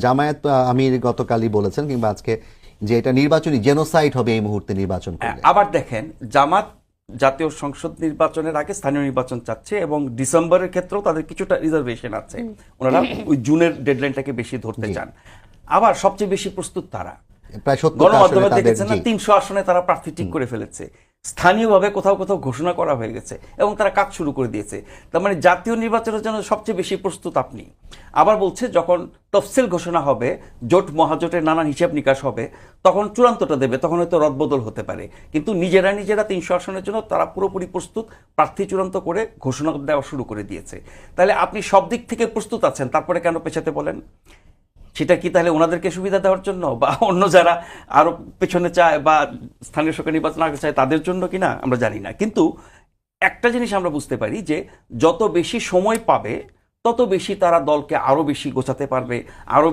জামায়াত আমির গতকালই বলেছেন কিংবা আজকে যে এটা নির্বাচনী জেনোসাইড হবে এই মুহূর্তে নির্বাচন করলে। আবার দেখেন, জামাত জাতীয় সংসদ নির্বাচনের আগে স্থানীয় নির্বাচন চাচ্ছে এবং ডিসেম্বরের ক্ষেত্রেও তাদের কিছুটা রিজার্ভেশন আছে, ওনারা ওই জুনের ডেডলাইনটাকে বেশি ধরতে চান। আবার সবচেয়ে বেশি প্রস্তুত তারা, প্রায় 70 গণমাধ্যমে দেখেছেন না 300 আসনে তারা প্রার্থী ঠিক করে ফেলেছে, স্থানীয়ভাবে কোথাও কোথাও ঘোষণা করা হয়ে গেছে এবং তারা কাজ শুরু করে দিয়েছে। তার মানে জাতীয় নির্বাচনের জন্য সবচেয়ে বেশি প্রস্তুত আপনি। আবার বলছে যখন তফসিল ঘোষণা হবে, জোট মহাজোটের নানান হিসাব নিকাশ হবে, তখন চূড়ান্তটা দেবে, তখন হয়তো রদবদল হতে পারে, কিন্তু নিজেরা 300 আসনের জন্য তারা পুরোপুরি প্রস্তুত, প্রার্থী চূড়ান্ত করে ঘোষণা দেওয়া শুরু করে দিয়েছে। তাহলে আপনি সব দিক থেকে প্রস্তুত আছেন, তারপরে কেন পেছাতে বলেন? সেটা কি তাহলে ওনাদেরকে সুবিধা দেওয়ার জন্য, বা অন্য যারা আরো পেছনে চায় বা স্থানীয় সরকার নির্বাচন আগে চায় তাদের জন্য কিনা আমরা জানি না। কিন্তু একটা জিনিস আমরা বুঝতে পারি যে যত বেশি সময় পাবে তত বেশি তারা দলকে আরো বেশি গোছাতে পারবে, আরো